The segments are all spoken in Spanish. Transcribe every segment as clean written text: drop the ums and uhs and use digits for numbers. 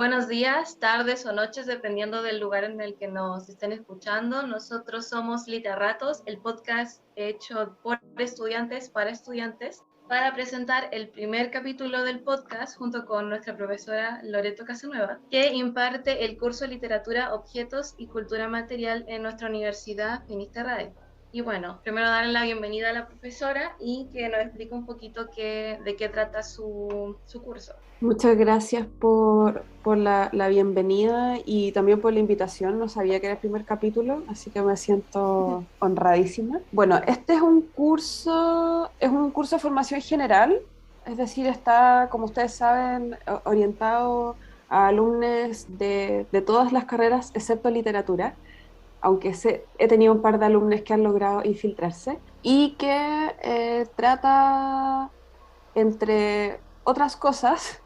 Buenos días, tardes o noches, dependiendo del lugar en el que nos estén escuchando. Nosotros somos Literratos, el podcast hecho por estudiantes para estudiantes, para presentar el primer capítulo del podcast junto con nuestra profesora Loreto Casanueva, que imparte el curso de Literatura, Objetos y Cultura Material en nuestra Universidad Finisterrae. Y bueno, primero darle la bienvenida a la profesora y que nos explique un poquito de qué trata su curso. Muchas gracias por la bienvenida y también por la invitación. No sabía que era el primer capítulo, así que me siento honradísima. Bueno, este es un curso de formación general, es decir, está, como ustedes saben, orientado a alumnos de todas las carreras excepto literatura, aunque he tenido un par de alumnos que han logrado infiltrarse y que trata entre otras cosas,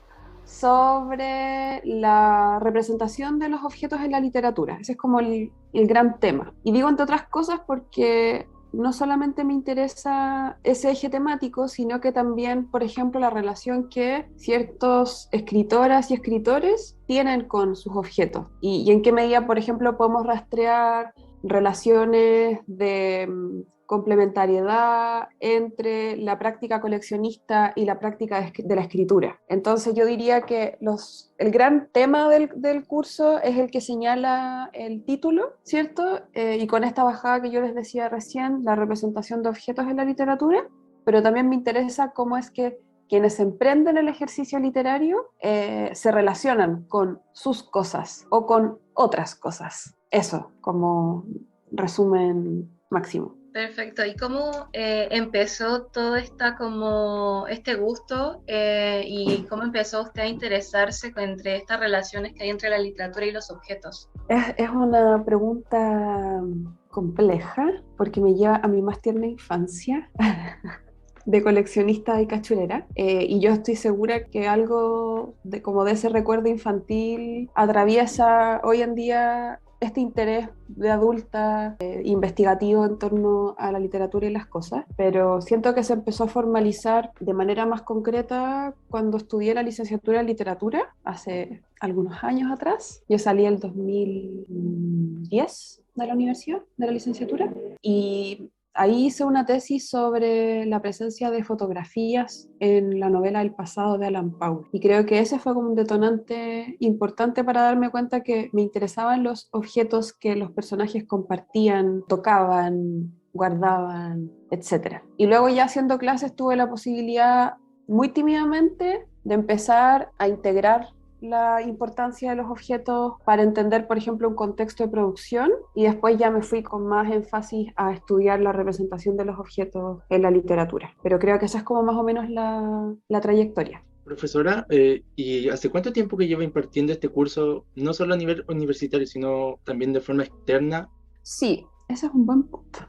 sobre la representación de los objetos en la literatura. Ese es como el gran tema. Y digo entre otras cosas porque no solamente me interesa ese eje temático, sino que también, por ejemplo, la relación que ciertos escritoras y escritores tienen con sus objetos. Y en qué medida, por ejemplo, podemos rastrear relaciones de complementariedad entre la práctica coleccionista y la práctica de la escritura. Entonces yo diría que el gran tema del curso es el que señala el título, ¿cierto? Y con esta bajada que yo les decía recién, la representación de objetos en la literatura, pero también me interesa cómo es que quienes emprenden el ejercicio literario se relacionan con sus cosas o con otras cosas. Eso, como resumen máximo. Perfecto. ¿Y cómo empezó todo este gusto y cómo empezó usted a interesarse entre estas relaciones que hay entre la literatura y los objetos? Es una pregunta compleja porque me lleva a mi más tierna infancia de coleccionista y cachurera, y yo estoy segura que algo como de ese recuerdo infantil atraviesa hoy en día este interés de adulta investigativo en torno a la literatura y las cosas, pero siento que se empezó a formalizar de manera más concreta cuando estudié la licenciatura en literatura hace algunos años atrás. Yo salí el 2010 de la universidad, de la licenciatura, y ahí hice una tesis sobre la presencia de fotografías en la novela El pasado de Alan Poe. Y creo que ese fue como un detonante importante para darme cuenta que me interesaban los objetos que los personajes compartían, tocaban, guardaban, etcétera. Y luego ya haciendo clases tuve la posibilidad muy tímidamente de empezar a integrar la importancia de los objetos para entender, por ejemplo, un contexto de producción, y después ya me fui con más énfasis a estudiar la representación de los objetos en la literatura. Pero creo que esa es como más o menos la trayectoria. Profesora, ¿y hace cuánto tiempo que lleva impartiendo este curso, no solo a nivel universitario, sino también de forma externa? Sí, ese es un buen punto.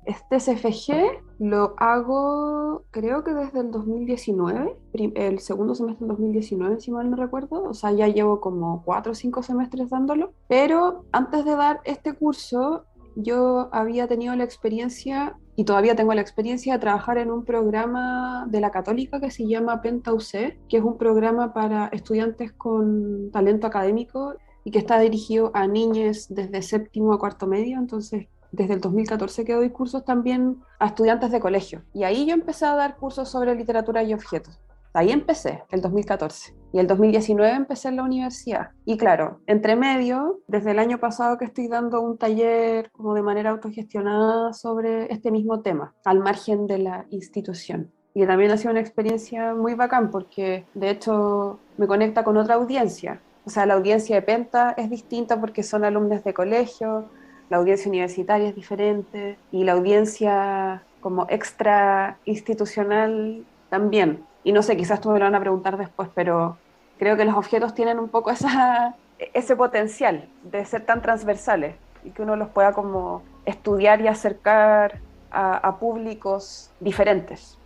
Este CFG lo hago creo que desde el 2019, el segundo semestre del 2019, si mal no recuerdo. O sea, ya llevo como 4 o 5 semestres dándolo. Pero antes de dar este curso, yo había tenido la experiencia, y todavía tengo la experiencia, de trabajar en un programa de la Católica que se llama Penta UC, que es un programa para estudiantes con talento académico y que está dirigido a niños desde séptimo a cuarto medio. Entonces, desde el 2014 que doy cursos también a estudiantes de colegio. Y ahí yo empecé a dar cursos sobre literatura y objetos. Ahí empecé, el 2014. Y el 2019 empecé en la universidad. Y claro, entre medio, desde el año pasado que estoy dando un taller como de manera autogestionada sobre este mismo tema, al margen de la institución. Y también ha sido una experiencia muy bacán porque de hecho me conecta con otra audiencia. O sea, la audiencia de Penta es distinta porque son alumnos de colegio, la audiencia universitaria es diferente y la audiencia como extra institucional también. Y no sé, quizás tú me lo van a preguntar después, pero creo que los objetos tienen un poco ese potencial de ser tan transversales y que uno los pueda como estudiar y acercar a públicos diferentes.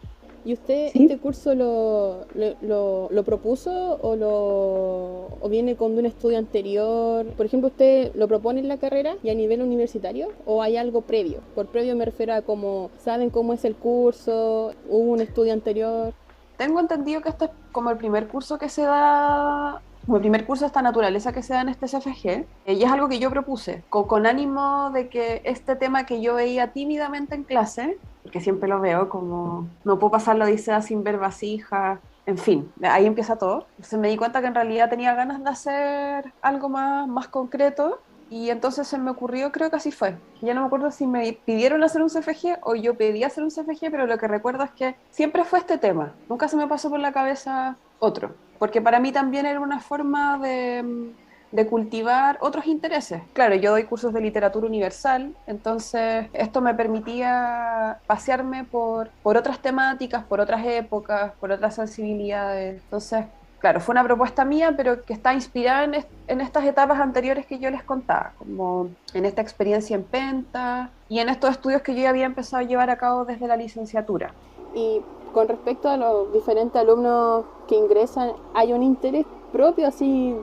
¿Y usted ¿Sí? este curso lo propuso o viene con un estudio anterior? Por ejemplo, ¿usted lo propone en la carrera y a nivel universitario o hay algo previo? Por previo me refiero a cómo saben cómo es el curso, hubo un estudio anterior. Tengo entendido que este es como el primer curso que se da como primer curso esta naturaleza que se da en este CFG, y es algo que yo propuse, con ánimo de que este tema que yo veía tímidamente en clase, porque siempre lo veo como no puedo pasar la odisea sin ver vasijas, en fin, ahí empieza todo. Entonces me di cuenta que en realidad tenía ganas de hacer algo más concreto, y entonces se me ocurrió, creo que así fue. Ya no me acuerdo si me pidieron hacer un CFG o yo pedí hacer un CFG, pero lo que recuerdo es que siempre fue este tema. Nunca se me pasó por la cabeza otro. Porque para mí también era una forma de cultivar otros intereses. Claro, yo doy cursos de literatura universal, entonces esto me permitía pasearme por otras temáticas, por otras épocas, por otras sensibilidades. Entonces, claro, fue una propuesta mía, pero que está inspirada en estas etapas anteriores que yo les contaba, como en esta experiencia en Penta y en estos estudios que yo ya había empezado a llevar a cabo desde la licenciatura. Y con respecto a los diferentes alumnos que ingresan, ¿hay un interés propio, así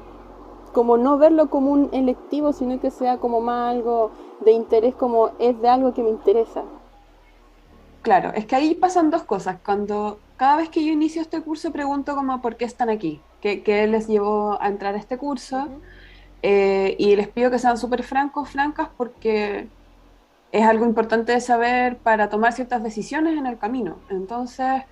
como no verlo como un electivo, sino que sea como más algo de interés, como es de algo que me interesa? Claro, es que ahí pasan dos cosas. Cada vez que yo inicio este curso pregunto como por qué están aquí, qué les llevó a entrar a este curso, y les pido que sean súper francos, francas, porque es algo importante de saber para tomar ciertas decisiones en el camino. Entonces,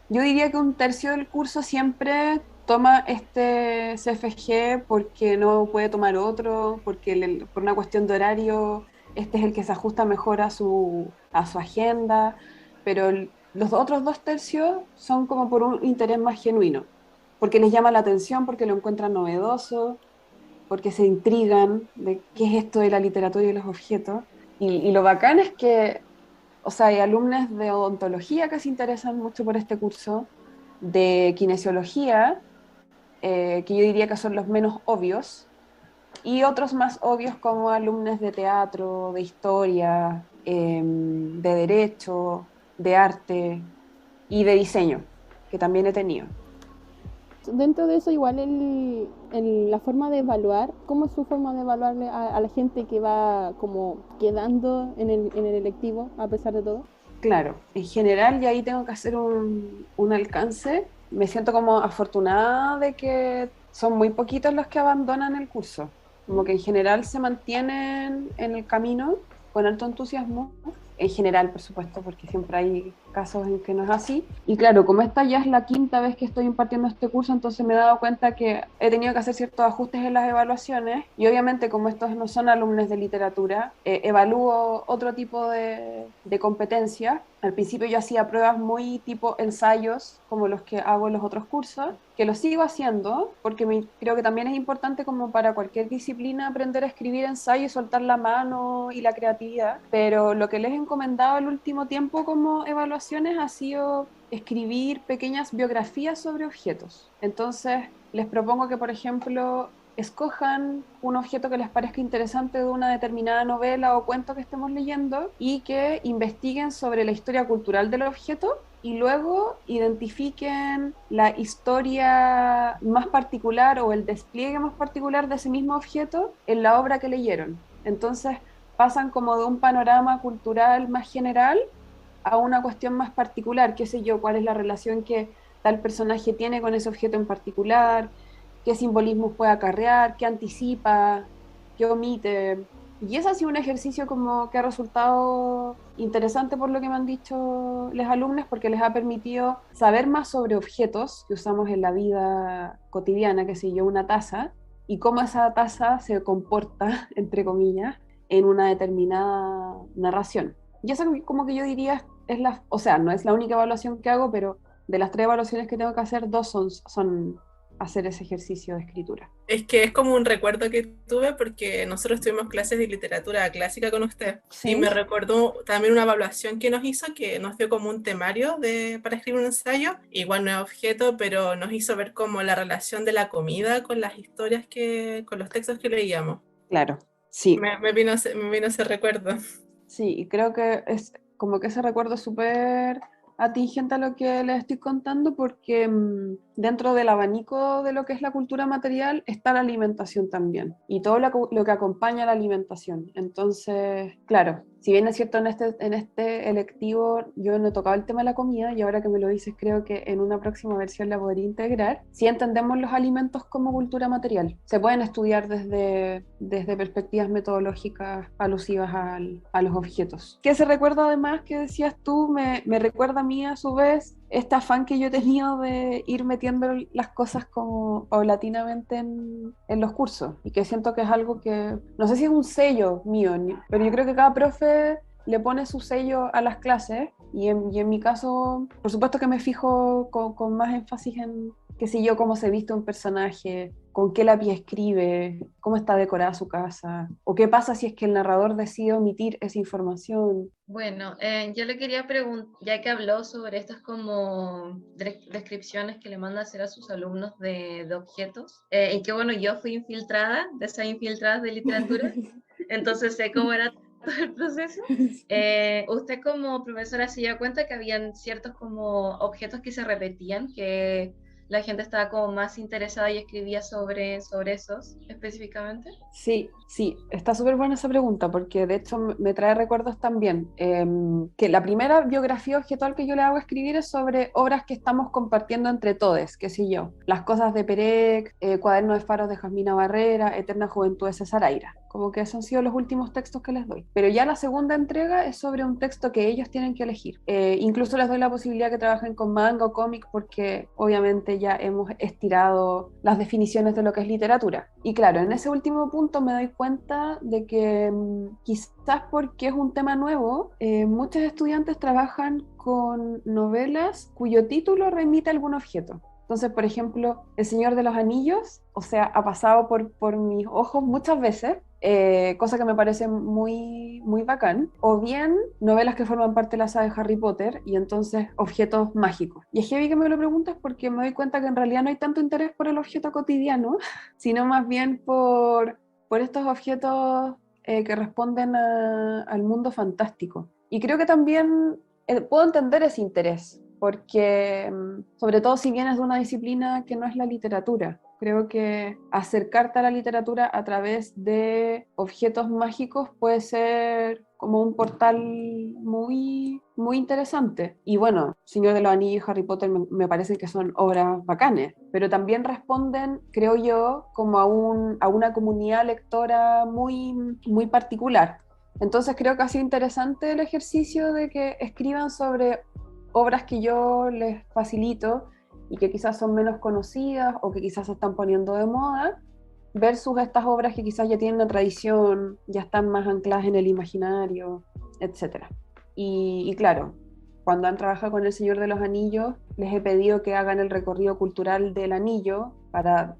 yo diría que un tercio del curso siempre toma este CFG porque no puede tomar otro, porque por una cuestión de horario, este es el que se ajusta mejor a su agenda, pero los otros 2 tercios son como por un interés más genuino, porque les llama la atención, porque lo encuentran novedoso, porque se intrigan de qué es esto de la literatura y los objetos. Y lo bacán es que, o sea, hay alumnos de odontología que se interesan mucho por este curso, de kinesiología, que yo diría que son los menos obvios, y otros más obvios como alumnos de teatro, de historia, de derecho, de arte y de diseño, que también he tenido. Dentro de eso, igual la forma de evaluar, ¿cómo es su forma de evaluarle a la gente que va como quedando en el electivo, a pesar de todo? Claro, en general, y ahí tengo que hacer un alcance, me siento como afortunada de que son muy poquitos los que abandonan el curso, como que en general se mantienen en el camino con alto entusiasmo, en general, por supuesto, porque siempre hay casos en que no es así. Y claro, como esta ya es la quinta vez que estoy impartiendo este curso, entonces me he dado cuenta que he tenido que hacer ciertos ajustes en las evaluaciones, y obviamente como estos no son alumnos de literatura, evalúo otro tipo de competencias. Al principio yo hacía pruebas muy tipo ensayos, como los que hago en los otros cursos, que los sigo haciendo, porque creo que también es importante como para cualquier disciplina aprender a escribir ensayo y soltar la mano y la creatividad, pero lo que les he encomendado el último tiempo como evaluaciones ha sido escribir pequeñas biografías sobre objetos. Entonces, les propongo que, por ejemplo, escojan un objeto que les parezca interesante de una determinada novela o cuento que estemos leyendo y que investiguen sobre la historia cultural del objeto y luego identifiquen la historia más particular o el despliegue más particular de ese mismo objeto en la obra que leyeron. Entonces pasan como de un panorama cultural más general a una cuestión más particular, qué sé yo, cuál es la relación que tal personaje tiene con ese objeto en particular, qué simbolismos puede acarrear, qué anticipa, qué omite. Y es así un ejercicio como que ha resultado interesante por lo que me han dicho los alumnos, porque les ha permitido saber más sobre objetos que usamos en la vida cotidiana, que sé yo, una taza, y cómo esa taza se comporta, entre comillas, en una determinada narración. Y eso como que yo diría o sea, no es la única evaluación que hago, pero de las 3 evaluaciones que tengo que hacer, 2 son hacer ese ejercicio de escritura. Es que es como un recuerdo que tuve porque nosotros tuvimos clases de literatura clásica con usted. ¿Sí? Y me recordó también una evaluación que nos hizo, que nos dio como un temario para escribir un ensayo. Igual no es objeto, pero nos hizo ver como la relación de la comida con las historias con los textos que leíamos. Claro, sí. Me vino ese recuerdo. Sí, y creo que es como que ese recuerdo es súper atingente a lo que les estoy contando, porque dentro del abanico de lo que es la cultura material está la alimentación también y todo lo que acompaña a la alimentación. Entonces, claro, si bien es cierto en este electivo yo no he tocado el tema de la comida y ahora que me lo dices creo que en una próxima versión la podría integrar, si entendemos los alimentos como cultura material. Se pueden estudiar desde perspectivas metodológicas alusivas a los objetos. ¿Qué se recuerda además que decías tú? Me recuerda a mí a su vez este afán que yo he tenido de ir metiendo las cosas como paulatinamente en los cursos y que siento que es algo que, no sé si es un sello mío, pero yo creo que cada profe le pone su sello a las clases y en mi caso, por supuesto que me fijo con más énfasis en, qué sé yo, cómo se viste un personaje, con qué lápiz escribe, cómo está decorada su casa, o qué pasa si es que el narrador decide omitir esa información. Bueno, yo le quería preguntar, ya que habló sobre estas como descripciones que le manda a hacer a sus alumnos de objetos, y que bueno, yo fui infiltrada, de esas infiltradas de literatura, entonces sé cómo era todo el proceso. Usted como profesora se dio cuenta que habían ciertos como objetos que se repetían, que la gente estaba como más interesada y escribía sobre esos específicamente. Sí, está súper buena esa pregunta porque de hecho me trae recuerdos también. Que la primera biografía objetual que yo le hago escribir es sobre obras que estamos compartiendo entre todos, qué sé yo, Las cosas de Perec, Cuaderno de faros de Jasmina Barrera, Eterna juventud de César Aira. Como que esos han sido los últimos textos que les doy. Pero ya la segunda entrega es sobre un texto que ellos tienen que elegir. Incluso les doy la posibilidad que trabajen con manga o cómic porque obviamente ya hemos estirado las definiciones de lo que es literatura. Y claro, en ese último punto me doy cuenta de que quizás porque es un tema nuevo, muchos estudiantes trabajan con novelas cuyo título remite a algún objeto. Entonces, por ejemplo, El Señor de los Anillos, o sea, ha pasado por mis ojos muchas veces, cosa que me parece muy, muy bacán, o bien novelas que forman parte de la saga de Harry Potter y entonces objetos mágicos. Y es heavy que me lo preguntes porque me doy cuenta que en realidad no hay tanto interés por el objeto cotidiano, sino más bien por estos objetos que responden al mundo fantástico. Y creo que también puedo entender ese interés, porque sobre todo si vienes de una disciplina que no es la literatura. Creo que acercarte a la literatura a través de objetos mágicos puede ser como un portal muy, muy interesante. Y bueno, Señor de los Anillos y Harry Potter me parecen que son obras bacanes, pero también responden, creo yo, como a una comunidad lectora muy, muy particular. Entonces creo que ha sido interesante el ejercicio de que escriban sobre obras que yo les facilito y que quizás son menos conocidas o que quizás se están poniendo de moda, versus estas obras que quizás ya tienen una tradición, ya están más ancladas en el imaginario, etc. Y claro, cuando han trabajado con El Señor de los Anillos, les he pedido que hagan el recorrido cultural del anillo para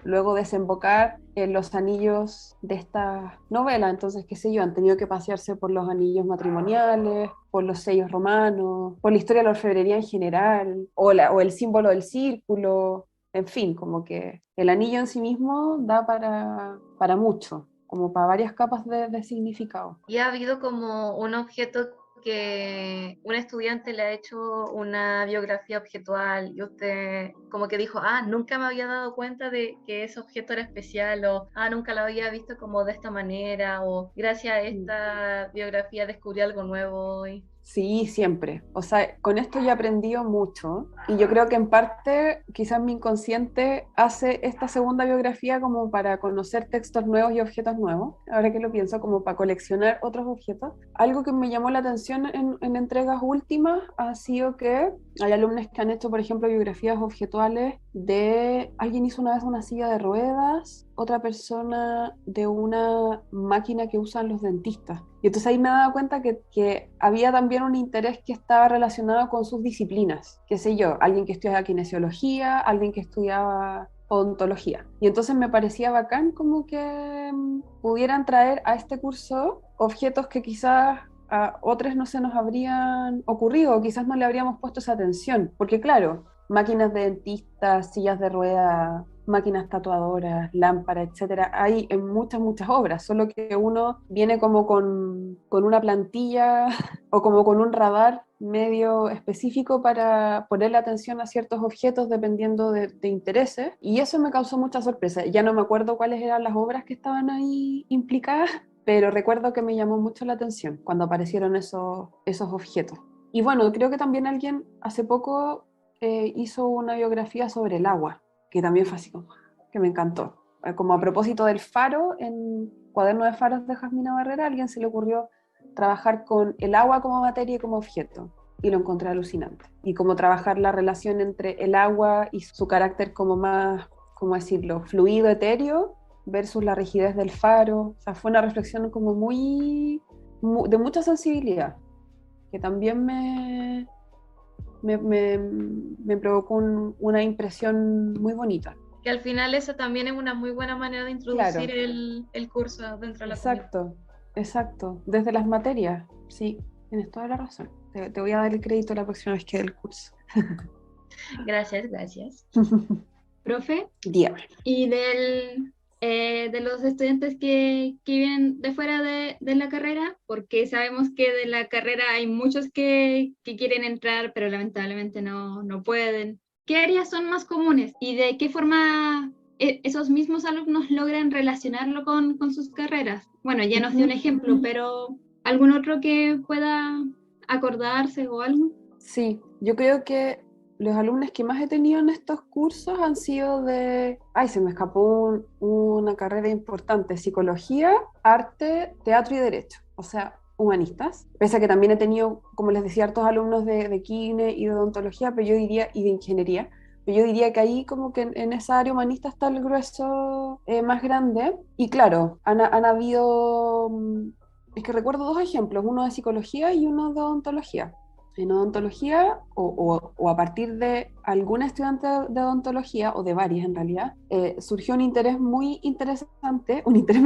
luego desembocar en los anillos de esta novela. Entonces, qué sé yo, han tenido que pasearse por los anillos matrimoniales, por los sellos romanos, por la historia de la orfebrería en general, o el símbolo del círculo, en fin, como que el anillo en sí mismo da para mucho, como para varias capas de significado. Y ha habido como un objeto que un estudiante le ha hecho una biografía objetual y usted como que dijo, nunca me había dado cuenta de que ese objeto era especial, o nunca lo había visto como de esta manera, o gracias a esta biografía descubrí algo nuevo hoy. Sí, siempre. O sea, con esto ya he aprendido mucho y yo creo que en parte quizás mi inconsciente hace esta segunda biografía como para conocer textos nuevos y objetos nuevos, ahora que lo pienso, como para coleccionar otros objetos. Algo que me llamó la atención en entregas últimas ha sido que hay alumnos que han hecho, por ejemplo, biografías objetuales de... Alguien hizo una vez una silla de ruedas, otra persona de una máquina que usan los dentistas. Y entonces ahí me he dado cuenta que había también un interés que estaba relacionado con sus disciplinas. Qué sé yo, alguien que estudiaba kinesiología, alguien que estudiaba odontología. Y entonces me parecía bacán como que pudieran traer a este curso objetos que quizás a otros no se nos habrían ocurrido o quizás no le habríamos puesto esa atención. Porque claro, máquinas de dentistas, sillas de rueda, máquinas tatuadoras, lámparas, etcétera, hay en muchas, muchas obras, solo que uno viene como con una plantilla o como con un radar medio específico para ponerle atención a ciertos objetos dependiendo de intereses, y eso me causó mucha sorpresa. Ya no me acuerdo cuáles eran las obras que estaban ahí implicadas, pero recuerdo que me llamó mucho la atención cuando aparecieron esos objetos. Y bueno, creo que también alguien hace poco hizo una biografía sobre el agua, que también fue así como, que me encantó. Como a propósito del faro, en Cuaderno de Faros de Jasmina Barrera, a alguien se le ocurrió trabajar con el agua como materia y como objeto, y lo encontré alucinante. Y como trabajar la relación entre el agua y su carácter como más, ¿cómo decirlo?, fluido, etéreo, versus la rigidez del faro. O sea, fue una reflexión como de mucha sensibilidad, que también me provocó una impresión muy bonita. Que al final esa también es una muy buena manera de introducir Claro. el curso dentro de la comunidad. Exacto. Desde las materias, sí, tienes toda la razón. Te voy a dar el crédito la próxima vez que dé el curso. Gracias. Profe, Dígame. y de los estudiantes que vienen de fuera de la carrera, porque sabemos que de la carrera hay muchos que quieren entrar, pero lamentablemente no pueden. ¿Qué áreas son más comunes y de qué forma esos mismos alumnos logran relacionarlo con sus carreras? Bueno, ya nos dio un ejemplo, pero ¿algún otro que pueda acordarse o algo? Sí, yo creo que los alumnos que más he tenido en estos cursos han sido se me escapó una carrera importante: psicología, arte, teatro y derecho, o sea, humanistas. Pese a que también he tenido, como les decía, hartos alumnos de kine y de odontología, pero yo diría, y de ingeniería, pero yo diría que ahí como que en esa área humanista está el grueso más grande. Y claro, han habido, es que recuerdo dos ejemplos, uno de psicología y uno de odontología. En odontología, o a partir de algún estudiante de odontología, o de varias en realidad, surgió un interés muy interesante, un interés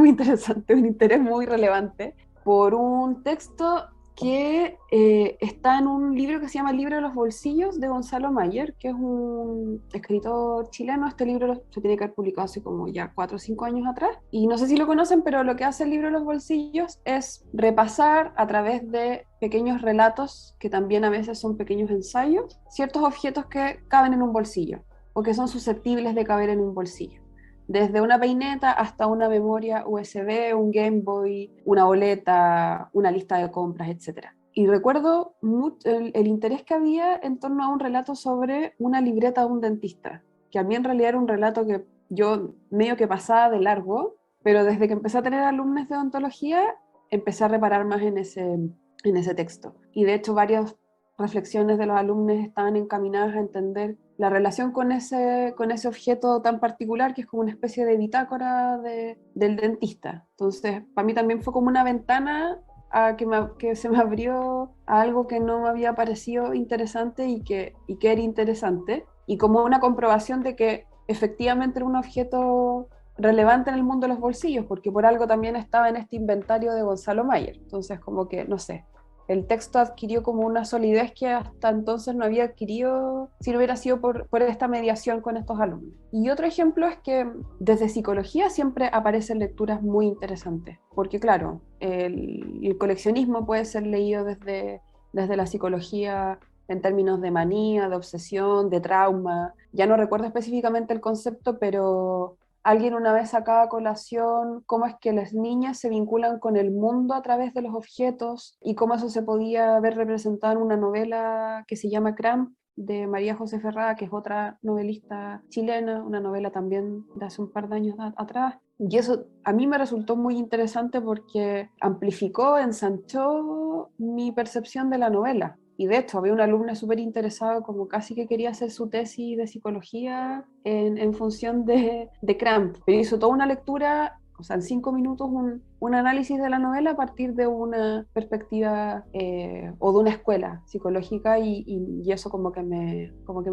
muy relevante, por un texto que está en un libro que se llama El libro de los bolsillos, de Gonzalo Mayer, que es un escritor chileno. Este libro se tiene que haber publicado hace como ya 4 o 5 años atrás, y no sé si lo conocen, pero lo que hace el libro de los bolsillos es repasar a través de pequeños relatos, que también a veces son pequeños ensayos, ciertos objetos que caben en un bolsillo, o que son susceptibles de caber en un bolsillo. Desde una peineta hasta una memoria USB, un Game Boy, una boleta, una lista de compras, etc. Y recuerdo mucho el interés que había en torno a un relato sobre una libreta de un dentista, que a mí en realidad era un relato que yo medio que pasaba de largo, pero desde que empecé a tener alumnos de odontología, empecé a reparar más en ese texto. Y de hecho varias reflexiones de los alumnos estaban encaminadas a entender la relación con ese objeto tan particular, que es como una especie de bitácora del dentista. Entonces, para mí también fue como una ventana que se me abrió a algo que no me había parecido interesante y que era interesante, y como una comprobación de que efectivamente era un objeto relevante en el mundo de los bolsillos, porque por algo también estaba en este inventario de Gonzalo Mayer. Entonces, como que, no sé, el texto adquirió como una solidez que hasta entonces no había adquirido si no hubiera sido por esta mediación con estos alumnos. Y otro ejemplo es que desde psicología siempre aparecen lecturas muy interesantes, porque claro, el coleccionismo puede ser leído desde la psicología en términos de manía, de obsesión, de trauma. Ya no recuerdo específicamente el concepto, pero alguien una vez sacaba a colación cómo es que las niñas se vinculan con el mundo a través de los objetos, y cómo eso se podía ver representado en una novela que se llama Cramp, de María José Ferrada, que es otra novelista chilena, una novela también de hace un par de años atrás. Y eso a mí me resultó muy interesante porque amplificó, ensanchó mi percepción de la novela. Y de hecho había un alumno súper interesado, como casi que quería hacer su tesis de psicología en función de Cramp, pero hizo toda una lectura, o sea, en 5 minutos un análisis de la novela a partir de una perspectiva o de una escuela psicológica, y eso como que me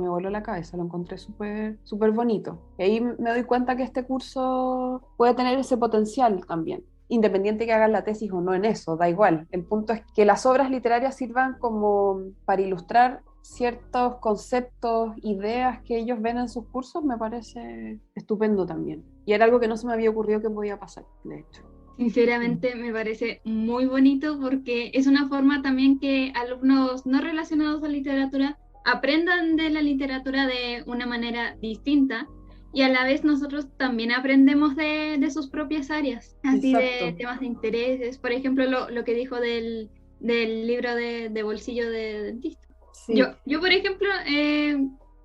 voló la cabeza, lo encontré súper bonito. Y ahí me doy cuenta que este curso puede tener ese potencial también, independiente que hagan la tesis o no en eso, da igual. El punto es que las obras literarias sirvan como para ilustrar ciertos conceptos, ideas que ellos ven en sus cursos. Me parece estupendo también. Y era algo que no se me había ocurrido que podía pasar, de hecho. Sinceramente me parece muy bonito porque es una forma también que alumnos no relacionados a literatura aprendan de la literatura de una manera distinta y a la vez nosotros también aprendemos de sus propias áreas, así de Exacto. temas de intereses. Por ejemplo, lo que dijo del libro de bolsillo de dentista. Sí, Yo por ejemplo,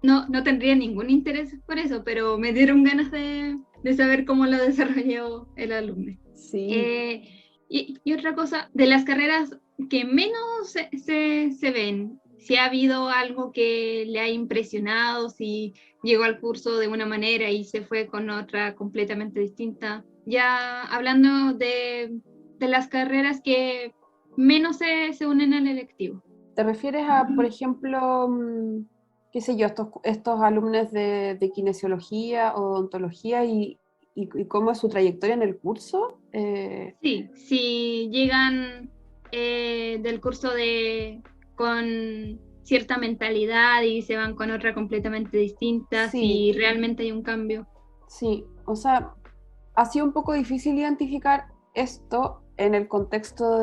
no tendría ningún interés por eso, pero me dieron ganas de saber cómo lo desarrolló el alumno. sí. Y otra cosa, de las carreras que menos se ven, si ha habido algo que le ha impresionado, si llegó al curso de una manera y se fue con otra completamente distinta. Ya hablando de las carreras que menos se unen al electivo. ¿Te refieres a, por ejemplo, qué sé yo, estos alumnos de kinesiología o odontología y cómo es su trayectoria en el curso? Sí, si llegan del curso con cierta mentalidad y se van con otra completamente distinta, Sí, si realmente hay un cambio. sí, o sea, ha sido un poco difícil identificar esto en el contexto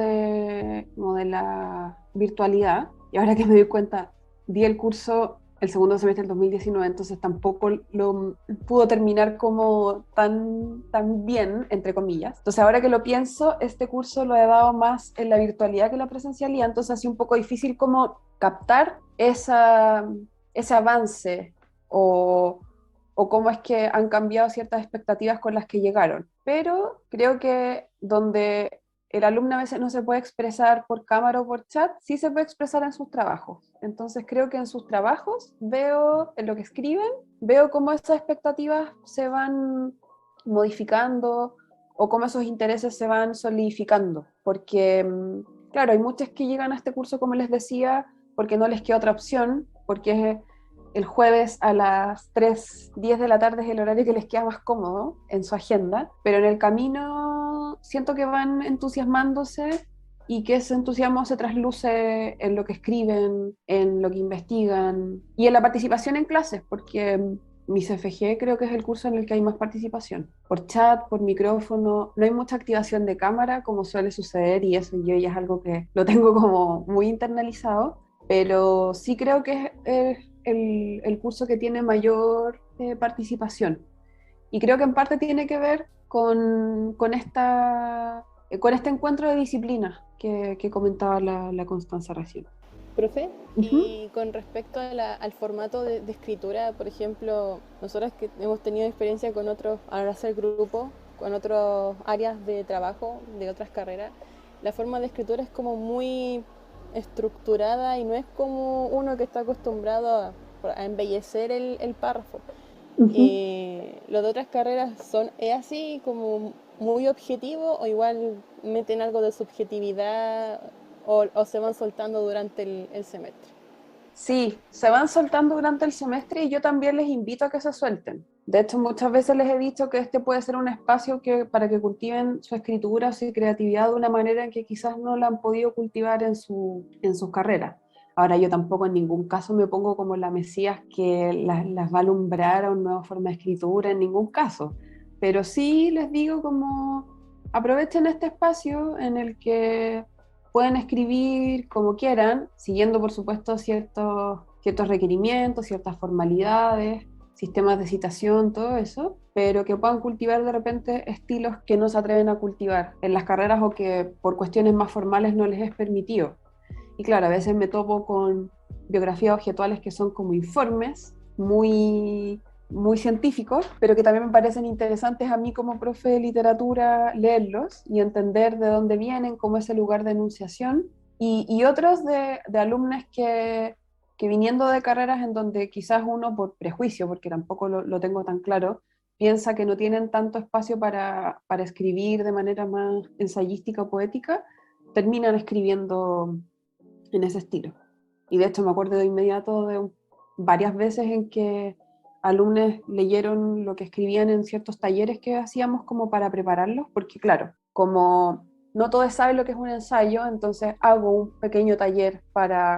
como de la virtualidad. Y ahora que me doy cuenta, di el curso el segundo semestre del 2019, entonces tampoco lo pudo terminar como tan bien, entre comillas. Entonces ahora que lo pienso, este curso lo he dado más en la virtualidad que en la presencialidad, entonces ha sido un poco difícil como captar ese avance o cómo es que han cambiado ciertas expectativas con las que llegaron. Pero creo que donde el alumno a veces no se puede expresar por cámara o por chat, sí se puede expresar en sus trabajos. Entonces creo que en sus trabajos veo, en lo que escriben, veo cómo esas expectativas se van modificando o cómo esos intereses se van solidificando. Porque, claro, hay muchos que llegan a este curso, como les decía, porque no les queda otra opción, porque es el jueves a las 3:10 de la tarde es el horario que les queda más cómodo en su agenda, pero en el camino siento que van entusiasmándose y que ese entusiasmo se trasluce en lo que escriben, en lo que investigan y en la participación en clases, porque mi CFG creo que es el curso en el que hay más participación. Por chat, por micrófono, no hay mucha activación de cámara como suele suceder y eso yo ya es algo que lo tengo como muy internalizado, pero sí creo que es el curso que tiene mayor participación. Y creo que en parte tiene que ver con este encuentro de disciplinas que comentaba la Constanza recién. Profe, Ujú. y con respecto al formato de escritura, por ejemplo, nosotros que hemos tenido experiencia con otros, al hacer grupo, con otras áreas de trabajo, de otras carreras, la forma de escritura es como muy estructurada y no es como uno que está acostumbrado a embellecer el párrafo. Los de otras carreras es así como muy objetivo o igual meten algo de subjetividad o se van soltando durante el semestre. Sí, se van soltando durante el semestre y yo también les invito a que se suelten. De hecho, muchas veces les he dicho que este puede ser un espacio para que cultiven su escritura, su creatividad de una manera en que quizás no la han podido cultivar en sus carreras. Ahora, yo tampoco en ningún caso me pongo como la mesías que las va a alumbrar a una nueva forma de escritura, en ningún caso. Pero sí les digo como aprovechen este espacio en el que pueden escribir como quieran, siguiendo por supuesto ciertos requerimientos, ciertas formalidades, sistemas de citación, todo eso, pero que puedan cultivar de repente estilos que no se atreven a cultivar en las carreras o que por cuestiones más formales no les es permitido. Y claro, a veces me topo con biografías objetuales que son como informes muy científicos, pero que también me parecen interesantes a mí como profe de literatura leerlos y entender de dónde vienen, cómo es el lugar de enunciación, y otros de alumnos que viniendo de carreras en donde quizás uno por prejuicio, porque tampoco lo tengo tan claro, piensa que no tienen tanto espacio para escribir de manera más ensayística o poética, terminan escribiendo en ese estilo. Y de hecho me acuerdo de inmediato de varias veces en que alumnos leyeron lo que escribían en ciertos talleres que hacíamos como para prepararlos, porque claro, como no todos saben lo que es un ensayo, entonces hago un pequeño taller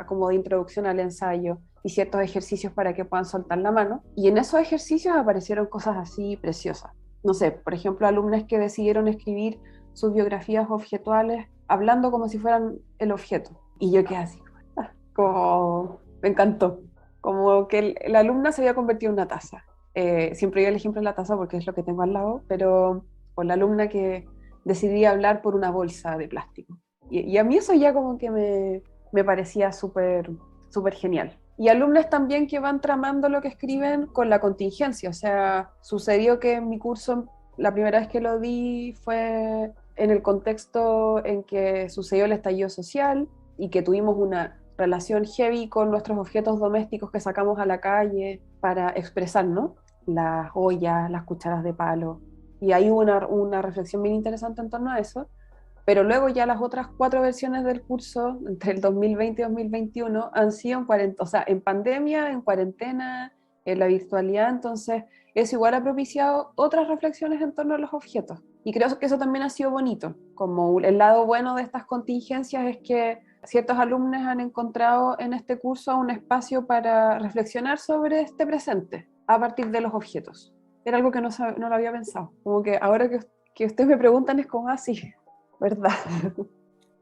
como de introducción al ensayo y ciertos ejercicios para que puedan soltar la mano. Y en esos ejercicios aparecieron cosas así preciosas. No sé, por ejemplo, alumnos que decidieron escribir sus biografías objetuales, hablando como si fueran el objeto. Y yo quedé así, como me encantó, como que la alumna se había convertido en una taza. Siempre doy el ejemplo de la taza porque es lo que tengo al lado, pero por la alumna que decidí hablar por una bolsa de plástico. Y a mí eso ya como que me parecía súper genial. Y alumnas también que van tramando lo que escriben con la contingencia. O sea, sucedió que en mi curso, la primera vez que lo di fue en el contexto en que sucedió el estallido social y que tuvimos una relación heavy con nuestros objetos domésticos que sacamos a la calle para expresarnos, las ollas, las cucharas de palo. Y ahí hubo una reflexión bien interesante en torno a eso. Pero luego ya las otras 4 versiones del curso, entre el 2020 y 2021, han sido o sea, en pandemia, en cuarentena, en la virtualidad. Entonces eso igual ha propiciado otras reflexiones en torno a los objetos. Y creo que eso también ha sido bonito. Como el lado bueno de estas contingencias es que ciertos alumnos han encontrado en este curso un espacio para reflexionar sobre este presente a partir de los objetos. Era algo que no lo había pensado. Como que ahora que ustedes me preguntan es como así. ¿Verdad?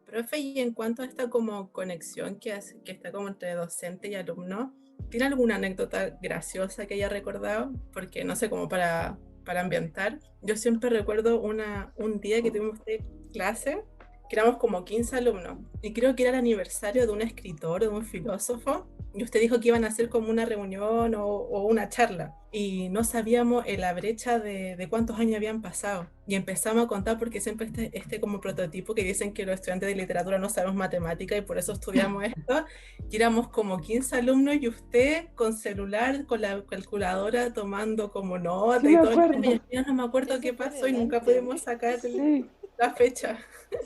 Profe, y en cuanto a esta como conexión que está como entre docente y alumno, ¿tiene alguna anécdota graciosa que haya recordado? Porque no sé, como para ambientar. Yo siempre recuerdo un día que tuvimos de clase, que éramos como 15 alumnos, y creo que era el aniversario de un escritor, de un filósofo, y usted dijo que iban a hacer como una reunión o una charla, y no sabíamos en la brecha de cuántos años habían pasado, y empezamos a contar porque siempre este como prototipo que dicen que los estudiantes de literatura no sabemos matemática y por eso estudiamos esto, y éramos como 15 alumnos y usted con celular, con la calculadora tomando como nota Sí, y me todo, acuerdo. y yo no me acuerdo qué pasó y nunca pudimos sacar Sí, la fecha.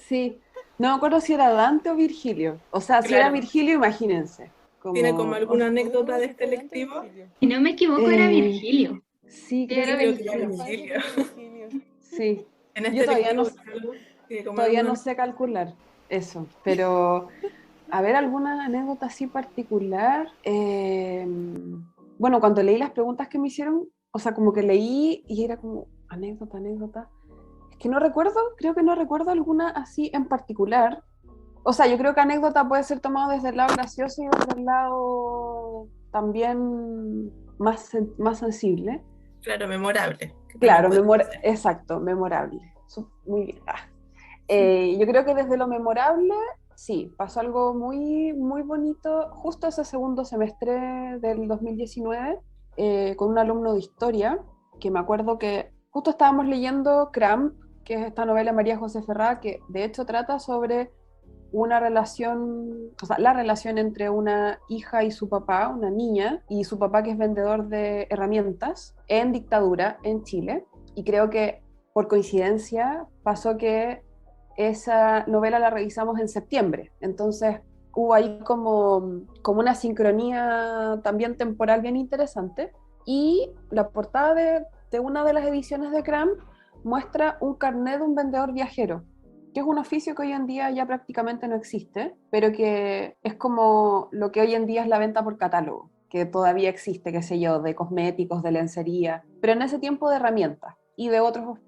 sí. No me acuerdo si era Dante o Virgilio. O sea, si era Claro. Virgilio, imagínense. ¿Tiene como Como, alguna anécdota de este lectivo? Si no me equivoco, era Virgilio. sí, Sí, creo era que Creo que era Virgilio. Virgilio. sí. En Yo este lectivo tiene como todavía no alguna... sé calcular eso, pero a ver, alguna anécdota así particular. Bueno, cuando leí las preguntas que me hicieron, o sea, como que leí y era como anécdota. Es que no recuerdo, creo que no recuerdo alguna así en particular. O sea, yo creo que anécdota puede ser tomado desde el lado gracioso y desde el lado también más sensible. Claro, memorable. Que también Claro, puede ser. exacto, memorable. Muy bien. Yo creo que desde lo memorable, sí, pasó algo muy bonito justo ese segundo semestre del 2019 con un alumno de historia, que me acuerdo que justo estábamos leyendo Cramp, que es esta novela de María José Ferrá, que de hecho trata sobre una relación, o sea, la relación entre una hija y su papá, una niña, y su papá que es vendedor de herramientas en dictadura en Chile. Y creo que por coincidencia pasó que esa novela la revisamos en septiembre. Entonces hubo ahí como una sincronía también temporal bien interesante. Y la portada de una de las ediciones de Cram muestra un carnet de un vendedor viajero, que es un oficio que hoy en día ya prácticamente no existe, pero que es como lo que hoy en día es la venta por catálogo, que todavía existe, qué sé yo, de cosméticos, de lencería, pero en ese tiempo de herramientas y de otros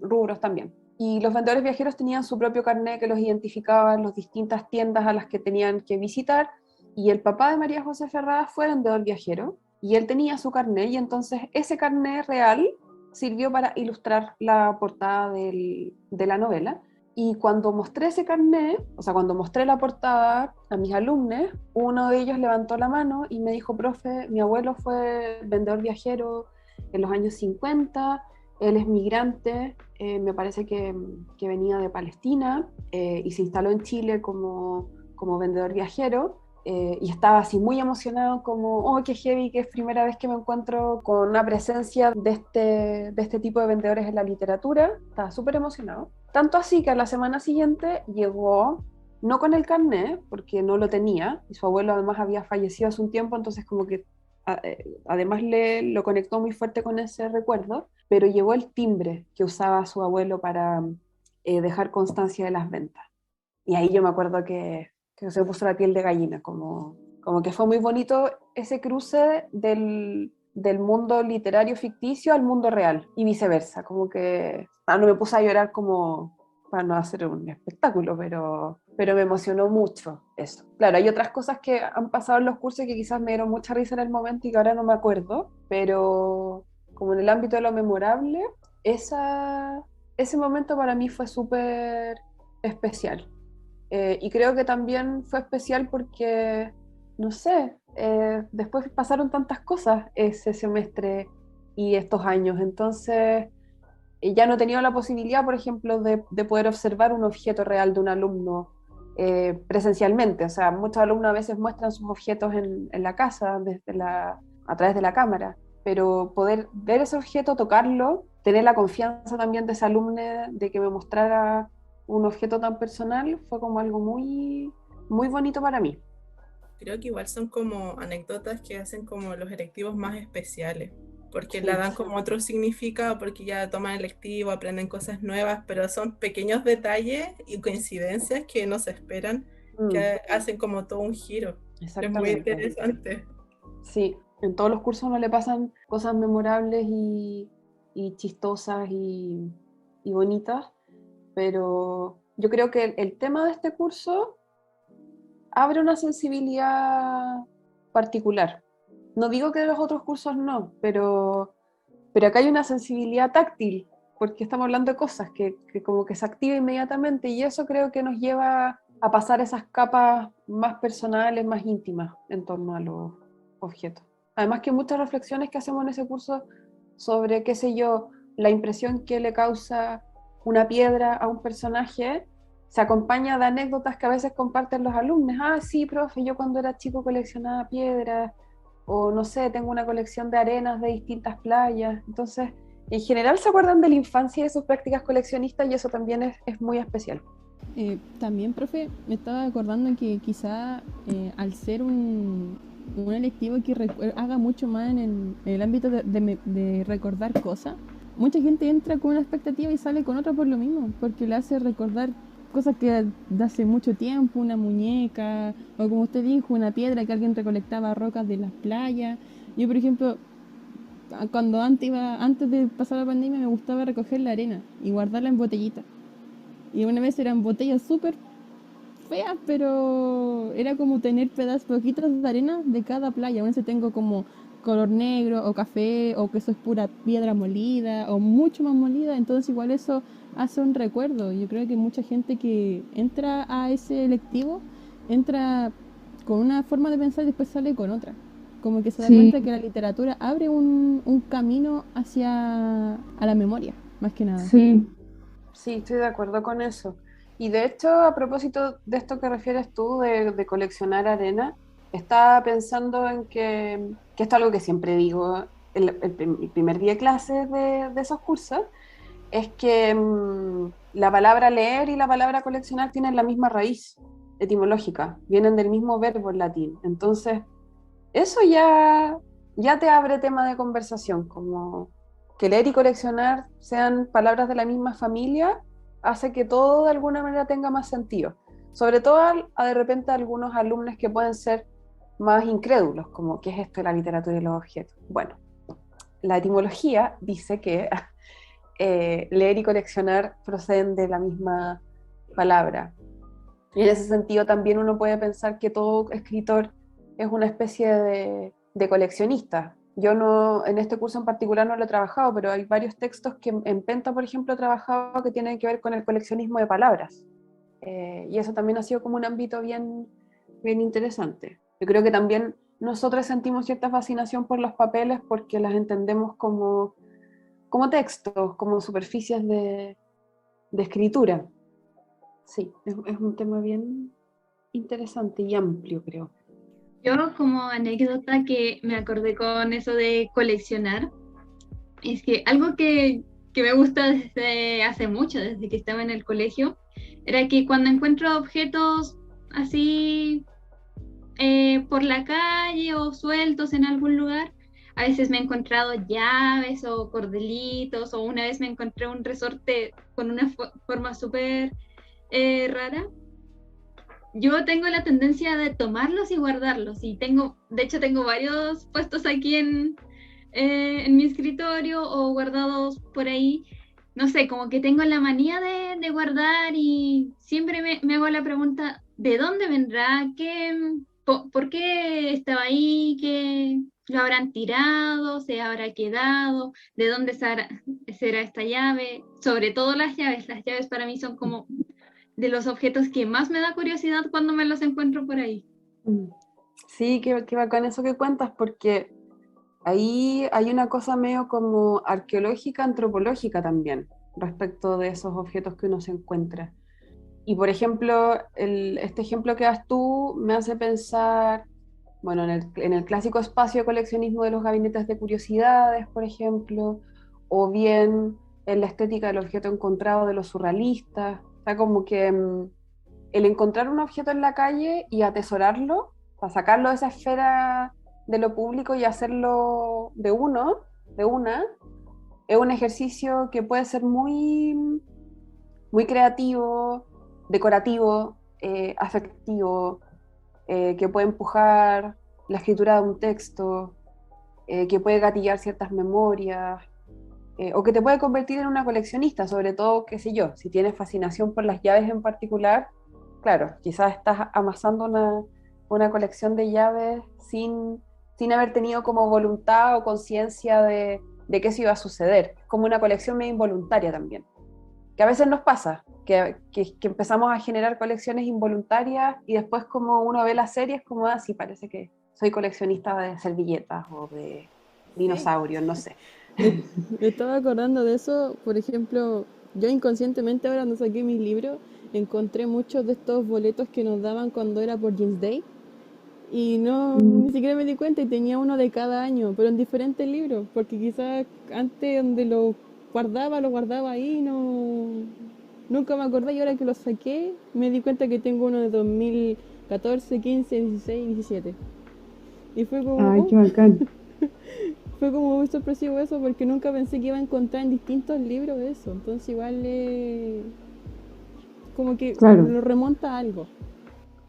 rubros también. Y los vendedores viajeros tenían su propio carnet que los identificaba en las distintas tiendas a las que tenían que visitar, y el papá de María José Ferrada fue vendedor viajero, y él tenía su carnet, y entonces ese carnet real sirvió para ilustrar la portada de la novela. Y cuando mostré ese carnet, o sea, cuando mostré la portada a mis alumnos, uno de ellos levantó la mano y me dijo: profe, mi abuelo fue vendedor viajero en los años 50, él es migrante, me parece que venía de Palestina y se instaló en Chile como vendedor viajero. Y estaba así muy emocionado como, oh, qué heavy, que es primera vez que me encuentro con una presencia de este tipo de vendedores en la literatura. Estaba súper emocionado. Tanto así que a la semana siguiente llegó, no con el carnet, porque no lo tenía, y su abuelo además había fallecido hace un tiempo, entonces como que además lo conectó muy fuerte con ese recuerdo, pero llevó el timbre que usaba su abuelo para dejar constancia de las ventas. Y ahí yo me acuerdo que se me puso la piel de gallina, como que fue muy bonito ese cruce del mundo literario ficticio al mundo real y viceversa, como que no me puse a llorar como para no hacer un espectáculo, pero me emocionó mucho eso. Claro, hay otras cosas que han pasado en los cursos que quizás me dieron mucha risa en el momento y que ahora no me acuerdo, pero como en el ámbito de lo memorable, ese momento para mí fue súper especial. Y creo que también fue especial porque, no sé, después pasaron tantas cosas ese semestre y estos años, entonces ya no he tenido la posibilidad, por ejemplo, de poder observar un objeto real de un alumno presencialmente. O sea, muchos alumnos a veces muestran sus objetos en la casa a través de la cámara, pero poder ver ese objeto, tocarlo, tener la confianza también de ese alumno de que me mostrara un objeto tan personal, fue como algo muy, muy bonito para mí. Creo que igual son como anécdotas que hacen como los electivos más especiales, porque Sí, la dan como otro significado, porque ya toman electivo, aprenden cosas nuevas, pero son pequeños detalles y coincidencias que no se esperan, que hacen como todo un giro. Es muy exactamente. interesante. Sí, en todos los cursos a uno le pasan cosas memorables y chistosas y bonitas, pero yo creo que el tema de este curso abre una sensibilidad particular. No digo que de los otros cursos no, pero acá hay una sensibilidad táctil, porque estamos hablando de cosas que como que se activa inmediatamente y eso creo que nos lleva a pasar esas capas más personales, más íntimas en torno a los objetos. Además que muchas reflexiones que hacemos en ese curso sobre, qué sé yo, la impresión que le causa una piedra a un personaje, se acompaña de anécdotas que a veces comparten los alumnos. Ah, sí, profe, yo cuando era chico coleccionaba piedras, o no sé, tengo una colección de arenas de distintas playas. Entonces, en general se acuerdan de la infancia y de sus prácticas coleccionistas y eso también es muy especial. También, profe, me estaba acordando que quizá al ser un electivo que haga mucho más en el ámbito de recordar cosas, mucha gente entra con una expectativa y sale con otra por lo mismo, porque le hace recordar cosas que de hace mucho tiempo, una muñeca, o como usted dijo, una piedra que alguien recolectaba rocas de las playas. Yo, por ejemplo, cuando antes de pasar la pandemia, me gustaba recoger la arena y guardarla en botellitas. Y una vez eran botellas súper feas, pero era como tener poquitos de arena de cada playa. A veces tengo como color negro o café, o que eso es pura piedra molida o mucho más molida, entonces igual eso hace un recuerdo. Yo creo que mucha gente que entra a ese electivo entra con una forma de pensar y después sale con otra, como que se da cuenta que la literatura abre un camino hacia a la memoria, más que nada. Sí, estoy de acuerdo con eso. Y de hecho, a propósito de esto que refieres tú, de coleccionar arena, estaba pensando en que esto es algo que siempre digo el primer día de clases de esos cursos, es que la palabra leer y la palabra coleccionar tienen la misma raíz etimológica, vienen del mismo verbo en latín. Entonces, eso ya te abre tema de conversación, como que leer y coleccionar sean palabras de la misma familia, hace que todo de alguna manera tenga más sentido. Sobre todo a de repente algunos alumnos que pueden ser más incrédulos, como ¿qué es esto de la literatura y los objetos? Bueno, la etimología dice que leer y coleccionar proceden de la misma palabra. Y en ese sentido también uno puede pensar que todo escritor es una especie de coleccionista. Yo no, en este curso en particular no lo he trabajado, pero hay varios textos que en Penta, por ejemplo, he trabajado que tienen que ver con el coleccionismo de palabras. Y eso también ha sido como un ámbito bien, bien interesante. Yo creo que también nosotros sentimos cierta fascinación por los papeles porque las entendemos como textos, como superficies de escritura. Sí, es un tema bien interesante y amplio, creo. Yo como anécdota que me acordé con eso de coleccionar, es que algo que me gusta desde hace mucho, desde que estaba en el colegio, era que cuando encuentro objetos así por la calle o sueltos en algún lugar, a veces me he encontrado llaves o cordelitos, o una vez me encontré un resorte con una forma súper rara. Yo tengo la tendencia de tomarlos y guardarlos, y de hecho tengo varios puestos aquí en mi escritorio o guardados por ahí, no sé, como que tengo la manía de guardar y siempre me hago la pregunta, ¿de dónde vendrá? ¿Por qué estaba ahí? ¿Qué lo habrán tirado? ¿Se habrá quedado? ¿De dónde será esta llave? Sobre todo las llaves para mí son como de los objetos que más me da curiosidad cuando me los encuentro por ahí. Sí, qué bacán eso que cuentas, porque ahí hay una cosa medio como arqueológica, antropológica también, respecto de esos objetos que uno se encuentra. Y por ejemplo, este ejemplo que das tú me hace pensar, bueno, en el clásico espacio de coleccionismo de los gabinetes de curiosidades, por ejemplo, o bien en la estética del objeto encontrado de los surrealistas. O sea, como que el encontrar un objeto en la calle y atesorarlo, para sacarlo de esa esfera de lo público y hacerlo de uno, de una, es un ejercicio que puede ser muy creativo, decorativo, afectivo, que puede empujar la escritura de un texto, que puede gatillar ciertas memorias, o que te puede convertir en una coleccionista, sobre todo, qué sé yo, si tienes fascinación por las llaves en particular, claro, quizás estás amasando una colección de llaves sin haber tenido como voluntad o conciencia de que eso iba a suceder, como una colección medio involuntaria también, que a veces nos pasa, que empezamos a generar colecciones involuntarias y después como uno ve las series como, sí, parece que soy coleccionista de servilletas o de dinosaurios, no sé. Me estaba acordando de eso, por ejemplo, yo inconscientemente ahora cuando saqué mis libros, encontré muchos de estos boletos que nos daban cuando era por Jeans Day y no, ni siquiera me di cuenta y tenía uno de cada año, pero en diferentes libros, porque quizás antes donde lo guardaba ahí, no, nunca me acordé y ahora que lo saqué me di cuenta que tengo uno de 2014, 15, 16, 17. Y fue como, Ay, qué bacán. fue como muy sorpresivo eso porque nunca pensé que iba a encontrar en distintos libros eso. Entonces igual como que Claro. lo remonta a algo.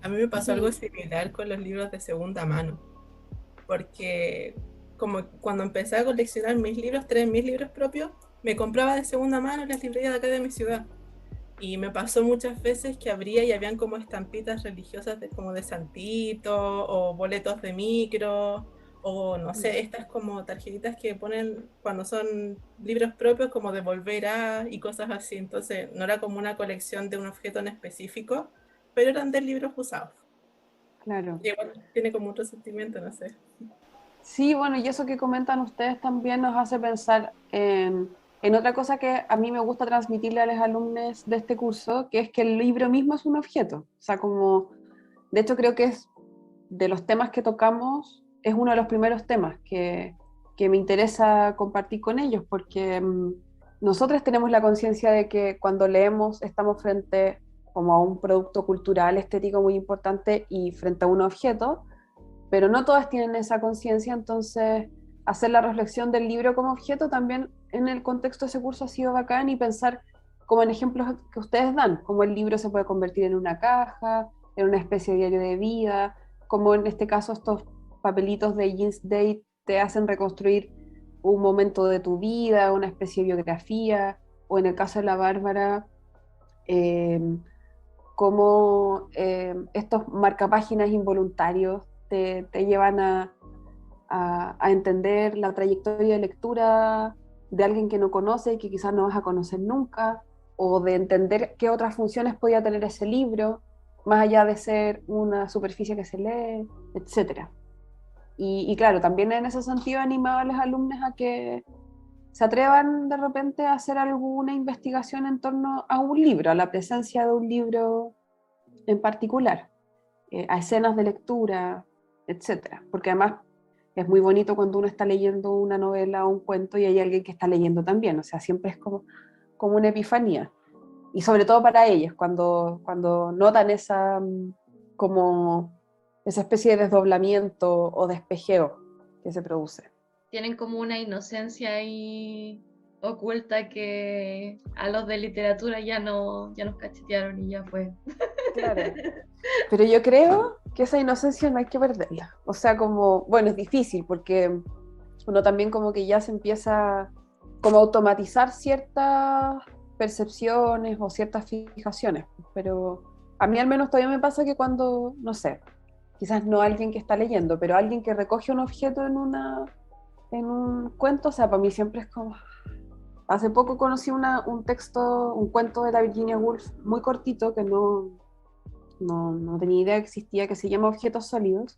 A mí me pasó Sí. algo similar con los libros de segunda mano, porque como cuando empecé a coleccionar mis libros, tener mis libros propios, me compraba de segunda mano en las librerías de acá de mi ciudad. Y me pasó muchas veces que abría y habían como estampitas religiosas como de santito o boletos de micro o no sé, estas como tarjetitas que ponen cuando son libros propios como de volver a y cosas así. Entonces no era como una colección de un objeto en específico, pero eran de libros usados. Claro. Y igual tiene como otro sentimiento, no sé. Sí, bueno, y eso que comentan ustedes también nos hace pensar en otra cosa que a mí me gusta transmitirle a los alumnos de este curso, que es que el libro mismo es un objeto. O sea, como, de hecho creo que es de los temas que tocamos, es uno de los primeros temas que me interesa compartir con ellos, porque nosotros tenemos la conciencia de que cuando leemos estamos frente como a un producto cultural, estético muy importante y frente a un objeto, pero no todas tienen esa conciencia, entonces hacer la reflexión del libro como objeto también en el contexto de ese curso ha sido bacán y pensar como en ejemplos que ustedes dan, como el libro se puede convertir en una caja, en una especie de diario de vida, como en este caso estos papelitos de Jeans Day te hacen reconstruir un momento de tu vida, una especie de biografía, o en el caso de la Bárbara, eh, como estos marcapáginas involuntarios te llevan a entender la trayectoria de lectura de alguien que no conoce y que quizás no vas a conocer nunca, o de entender qué otras funciones podía tener ese libro, más allá de ser una superficie que se lee, etc. Y claro, también en ese sentido animaba a los alumnos a que se atrevan de repente a hacer alguna investigación en torno a un libro, a la presencia de un libro en particular, a escenas de lectura, etcétera. Porque además es muy bonito cuando uno está leyendo una novela o un cuento y hay alguien que está leyendo también, o sea, siempre es como una epifanía. Y sobre todo para ellos, cuando notan como esa especie de desdoblamiento o despejeo que se produce. Tienen como una inocencia ahí oculta que a los de literatura ya nos cachetearon y ya fue. Claro. Pero yo creo que esa inocencia no hay que perderla. O sea, como, bueno, es difícil porque uno también como que ya se empieza como automatizar ciertas percepciones o ciertas fijaciones, pero a mí al menos todavía me pasa que cuando, no sé, quizás no alguien que está leyendo, pero alguien que recoge un objeto en un cuento, o sea, para mí siempre es como... Hace poco conocí un texto, un cuento de la Virginia Woolf muy cortito que no tenía idea que existía, que se llama Objetos Sólidos,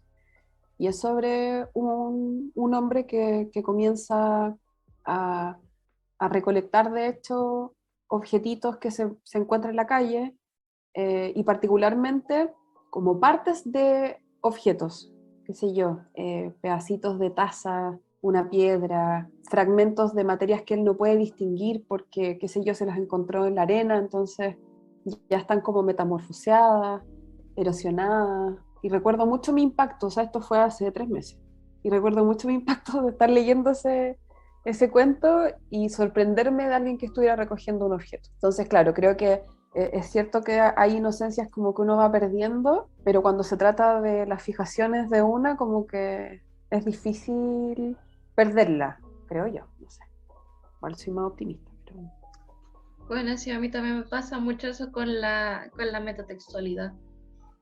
y es sobre un hombre que comienza a, a recolectar, de hecho, objetitos que se encuentran en la calle, y particularmente como partes de objetos, qué sé yo, pedacitos de taza, una piedra, fragmentos de materias que él no puede distinguir porque, qué sé yo, se las encontró en la arena, entonces ya están como metamorfoseadas, erosionadas. Y recuerdo mucho mi impacto, o sea, esto fue hace 3 meses, y recuerdo mucho mi impacto de estar leyendo ese cuento y sorprenderme de alguien que estuviera recogiendo un objeto. Entonces, claro, creo que es cierto que hay inocencias como que uno va perdiendo, pero cuando se trata de las fijaciones de una, como que es difícil perderla, creo yo, no sé. Igual soy más optimista, pero... Bueno, sí, a mí también me pasa mucho eso con la metatextualidad.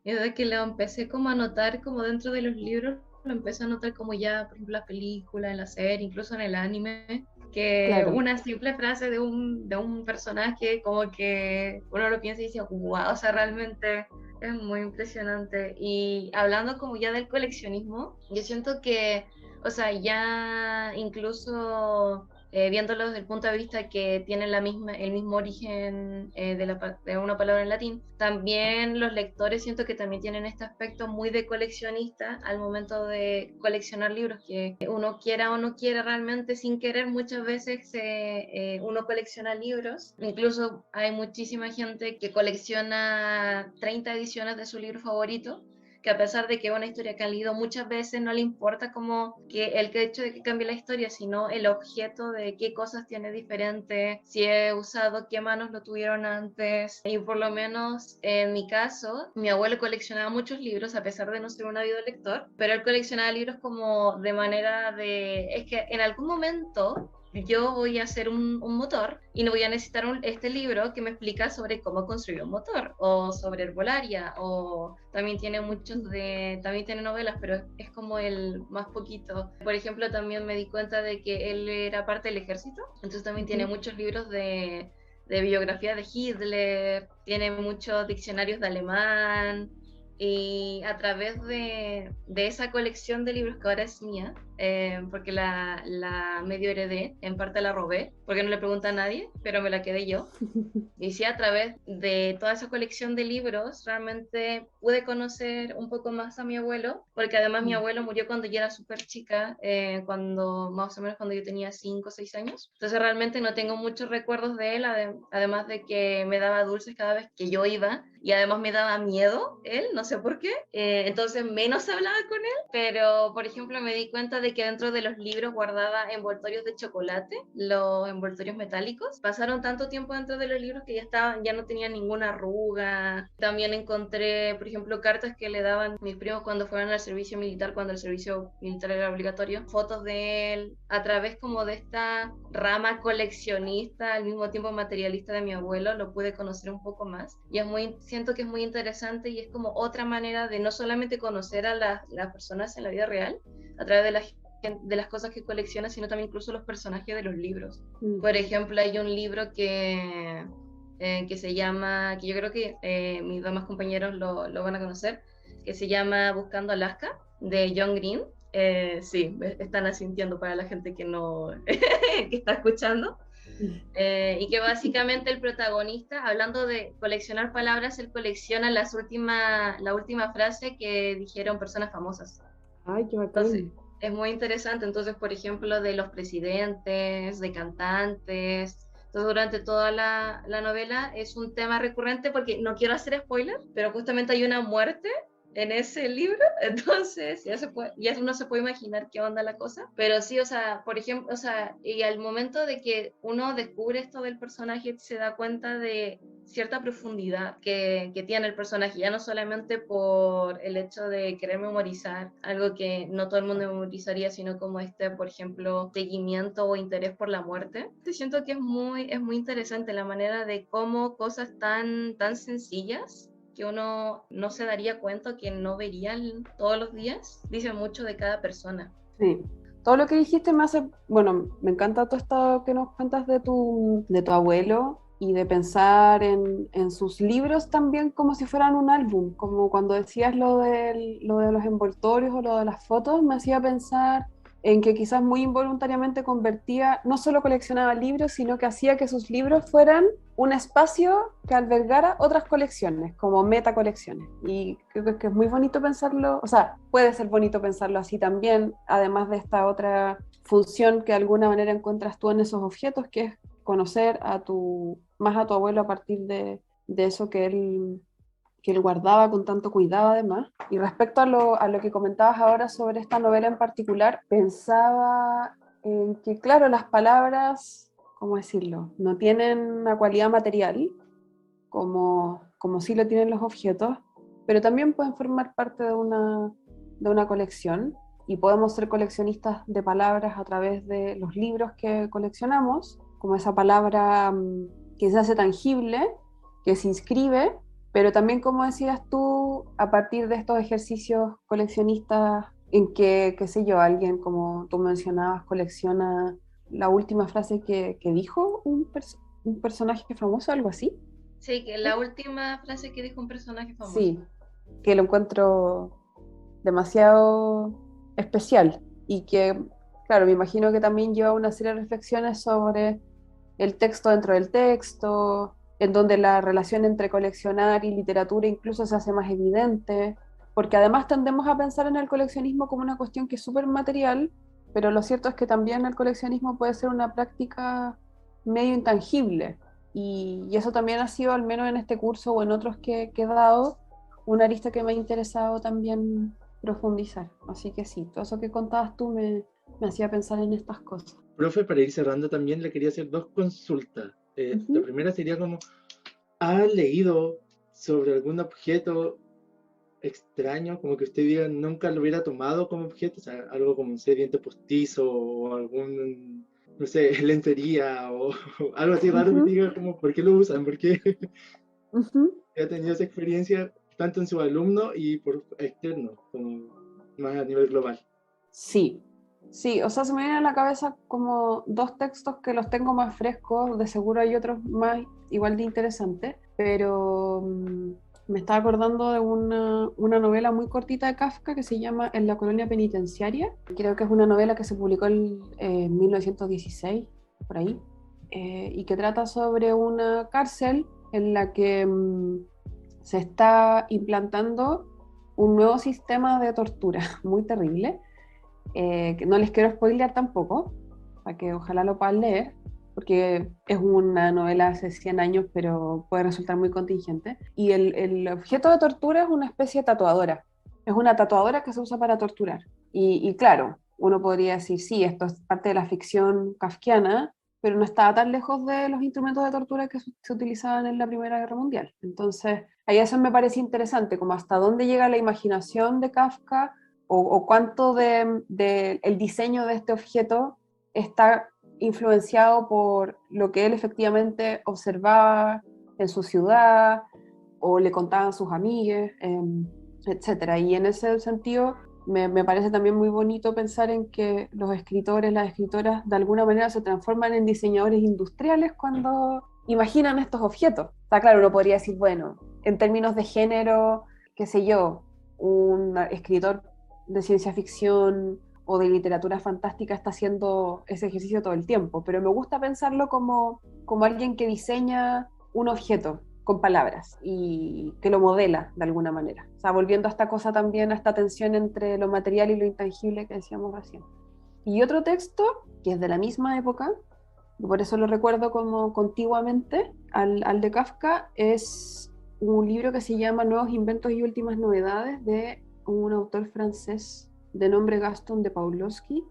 Y desde que lo empecé como a notar como dentro de los libros, lo empecé a notar como ya, por ejemplo, la película, en la serie, incluso en el anime, que Claro. una simple frase de un personaje como que uno lo piensa y dice, wow, o sea, realmente es muy impresionante. Y hablando como ya del coleccionismo, yo siento que, o sea, ya incluso viéndolo desde el punto de vista que tienen el mismo origen de una palabra en latín, también los lectores siento que también tienen este aspecto muy de coleccionista al momento de coleccionar libros, que uno quiera o no quiera realmente sin querer, muchas veces uno colecciona libros, incluso hay muchísima gente que colecciona 30 ediciones de su libro favorito, que a pesar de que es una historia que han leído muchas veces, no le importa como que el hecho de que cambie la historia, sino el objeto de qué cosas tiene diferente, si he usado, qué manos lo tuvieron antes. Y por lo menos en mi caso, mi abuelo coleccionaba muchos libros, a pesar de no ser un ávido lector, pero él coleccionaba libros como de manera de, es que en algún momento yo voy a hacer un motor y no voy a necesitar este libro que me explica sobre cómo construir un motor o sobre herbolaria, o también tiene también tiene novelas, pero es como el más poquito. Por ejemplo, también me di cuenta de que él era parte del ejército, entonces también tiene muchos libros de biografía de Hitler, tiene muchos diccionarios de alemán, y a través de esa colección de libros que ahora es mía, porque la medio heredé, en parte la robé, porque no le pregunté a nadie, pero me la quedé yo. Y sí, a través de toda esa colección de libros, realmente pude conocer un poco más a mi abuelo, porque además mi abuelo murió cuando yo era súper chica, más o menos cuando yo tenía 5 o 6 años. Entonces realmente no tengo muchos recuerdos de él, además de que me daba dulces cada vez que yo iba, y además me daba miedo él, no sé por qué. Entonces menos hablaba con él, pero por ejemplo me di cuenta de que dentro de los libros guardaba envoltorios de chocolate, los envoltorios metálicos. Pasaron tanto tiempo dentro de los libros que ya no tenían ninguna arruga. También encontré, por ejemplo, cartas que le daban mis primos cuando fueron al servicio militar, cuando el servicio militar era obligatorio, fotos de él, a través como de esta rama coleccionista, al mismo tiempo materialista de mi abuelo, lo pude conocer un poco más. Y siento que es muy interesante y es como otra manera de no solamente conocer a las personas en la vida real, a través de las cosas que colecciona, sino también incluso los personajes de los libros. Por ejemplo, hay un libro que se llama, que yo creo que mis demás compañeros lo van a conocer, que se llama Buscando Alaska, de John Green. Sí, están asintiendo para la gente que no que está escuchando. Y que básicamente el protagonista, hablando de coleccionar palabras, él colecciona la última frase que dijeron personas famosas. Ay, qué Entonces, bacán. es muy interesante. Entonces, por ejemplo, de los presidentes, de cantantes. Entonces, durante toda la novela es un tema recurrente porque no quiero hacer spoiler, pero justamente hay una muerte en ese libro, entonces ya uno se puede imaginar qué onda la cosa, pero sí, o sea, por ejemplo, o sea, y al momento de que uno descubre esto del personaje, se da cuenta de cierta profundidad que tiene el personaje, ya no solamente por el hecho de querer memorizar algo que no todo el mundo memorizaría, sino como por ejemplo, seguimiento o interés por la muerte. Siento que es muy interesante la manera de cómo cosas tan sencillas que uno no se daría cuenta, que no vería todos los días, dice mucho de cada persona. Sí. Todo lo que dijiste me hace, bueno, me encanta todo esto que nos cuentas de tu abuelo y de pensar en sus libros también como si fueran un álbum, como cuando decías lo de los envoltorios o lo de las fotos, me hacía pensar en que quizás muy involuntariamente convertía, no solo coleccionaba libros, sino que hacía que sus libros fueran un espacio que albergara otras colecciones, como metacolecciones. Y creo que es muy bonito pensarlo, o sea, puede ser bonito pensarlo así también, además de esta otra función que de alguna manera encuentras tú en esos objetos, que es conocer más a tu abuelo a partir de eso que él guardaba con tanto cuidado además. Y respecto a lo que comentabas ahora sobre esta novela en particular, pensaba en que, claro, las palabras, ¿cómo decirlo?, no tienen una cualidad material, como sí lo tienen los objetos, pero también pueden formar parte de una colección, y podemos ser coleccionistas de palabras a través de los libros que coleccionamos, como esa palabra que se hace tangible, que se inscribe, pero también, como decías tú, a partir de estos ejercicios coleccionistas en que, qué sé yo, alguien, como tú mencionabas, colecciona la última frase que dijo un personaje famoso, algo así. Sí, que la última frase que dijo un personaje famoso. Sí, que lo encuentro demasiado especial y que, claro, me imagino que también lleva una serie de reflexiones sobre el texto dentro del texto, en donde la relación entre coleccionar y literatura incluso se hace más evidente, porque además tendemos a pensar en el coleccionismo como una cuestión que es súper material, pero lo cierto es que también el coleccionismo puede ser una práctica medio intangible, y eso también ha sido, al menos en este curso o en otros que he dado, una arista que me ha interesado también profundizar. Así que sí, todo eso que contabas tú me hacía pensar en estas cosas. Profe, para ir cerrando también le quería hacer dos consultas. La primera sería como, ¿ha leído sobre algún objeto extraño, como que usted diga nunca lo hubiera tomado como objeto? O sea, algo como un diente postizo o algún, no sé, lencería o algo así raro que diga como, ¿por qué lo usan? ¿Por qué ha tenido esa experiencia tanto en su alumno y por externo, como más a nivel global? Sí, sí, o sea, se me vienen a la cabeza como dos textos que los tengo más frescos, de seguro hay otros más igual de interesantes, pero me estaba acordando de una novela muy cortita de Kafka que se llama En la colonia penitenciaria. Creo que es una novela que se publicó en 1916, por ahí, y que trata sobre una cárcel en la que se está implantando un nuevo sistema de tortura muy terrible, que no les quiero spoilear tampoco, para que ojalá lo puedan leer, porque es una novela hace 100 años, pero puede resultar muy contingente. Y el objeto de tortura es una especie de tatuadora. Es una tatuadora que se usa para torturar. Y claro, uno podría decir, sí, esto es parte de la ficción kafkiana, pero no estaba tan lejos de los instrumentos de tortura que se utilizaban en la Primera Guerra Mundial. Entonces, ahí eso me parece interesante, como hasta dónde llega la imaginación de Kafka, o cuánto de el diseño de este objeto está influenciado por lo que él efectivamente observaba en su ciudad o le contaban sus amigues, etc. Y en ese sentido me parece también muy bonito pensar en que los escritores, las escritoras de alguna manera se transforman en diseñadores industriales cuando imaginan estos objetos. Está claro, uno podría decir, bueno, en términos de género, qué sé yo, un escritor de ciencia ficción o de literatura fantástica está haciendo ese ejercicio todo el tiempo, pero me gusta pensarlo como alguien que diseña un objeto con palabras y que lo modela de alguna manera. O sea, volviendo a esta cosa también, a esta tensión entre lo material y lo intangible que decíamos recién. Y otro texto, que es de la misma época, y por eso lo recuerdo como contiguamente al de Kafka, es un libro que se llama Nuevos inventos y últimas novedades de un autor francés de nombre Gaston de Pawlowski.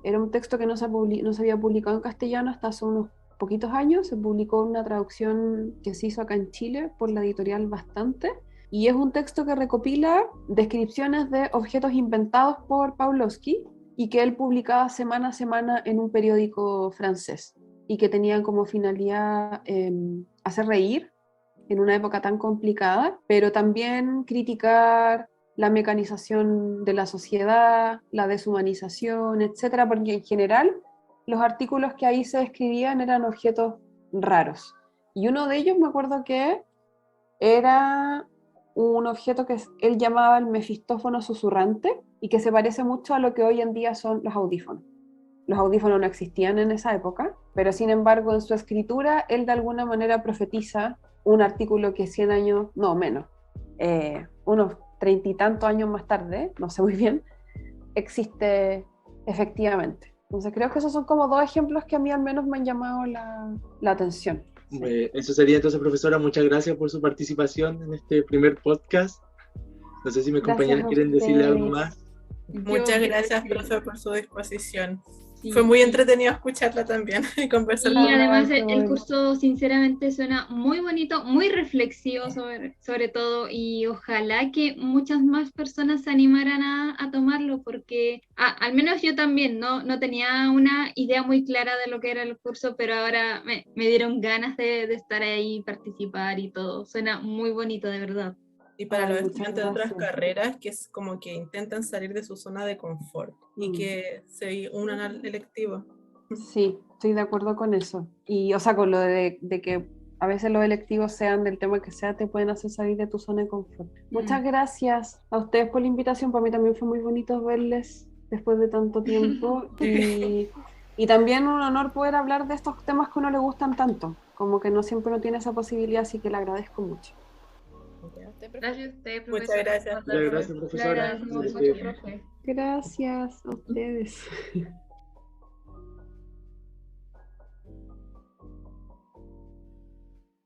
Era un texto que no se había publicado en castellano hasta hace unos poquitos años. Se publicó una traducción que se hizo acá en Chile por la editorial Bastante, y es un texto que recopila descripciones de objetos inventados por Pawlowski y que él publicaba semana a semana en un periódico francés, y que tenían como finalidad hacer reír en una época tan complicada, pero también criticar la mecanización de la sociedad, la deshumanización, etcétera, porque en general los artículos que ahí se describían eran objetos raros. Y uno de ellos me acuerdo que era un objeto que él llamaba el mefistófono susurrante y que se parece mucho a lo que hoy en día son los audífonos. Los audífonos no existían en esa época, pero sin embargo en su escritura él de alguna manera profetiza un artículo que 100 años, no menos, unos 30 y tantos años más tarde, no sé muy bien, existe efectivamente. Entonces creo que esos son como dos ejemplos que a mí al menos me han llamado la atención. Eso sería entonces, profesora, muchas gracias por su participación en este primer podcast. No sé si mis compañeros quieren decirle algo más. Muchas Yo gracias, creo que- profe, por su disposición. Sí. Fue muy entretenido escucharla también y conversar Y con además qué el bueno. curso sinceramente suena muy bonito, muy reflexivo sobre todo, y ojalá que muchas más personas se animaran a tomarlo, porque al menos yo también no tenía una idea muy clara de lo que era el curso, pero ahora me dieron ganas de estar ahí, participar y todo. Suena muy bonito, de verdad. Y para Ay, los muchas estudiantes de otras gracias. carreras que es como que intentan salir de su zona de confort y que se unan al electivo. Sí, estoy de acuerdo con eso. Y, o sea, con lo de que a veces los electivos sean del tema que sea, te pueden hacer salir de tu zona de confort. Muchas gracias a ustedes por la invitación. Para mí también fue muy bonito verles después de tanto tiempo. Y también un honor poder hablar de estos temas que a uno le gustan tanto. Como que no siempre uno tiene esa posibilidad, así que le agradezco mucho. Gracias a usted, Muchas profesor. gracias. Muchas gracias, Le profesora. agradecemos Sí, mucho, sí. profe. Gracias a ustedes.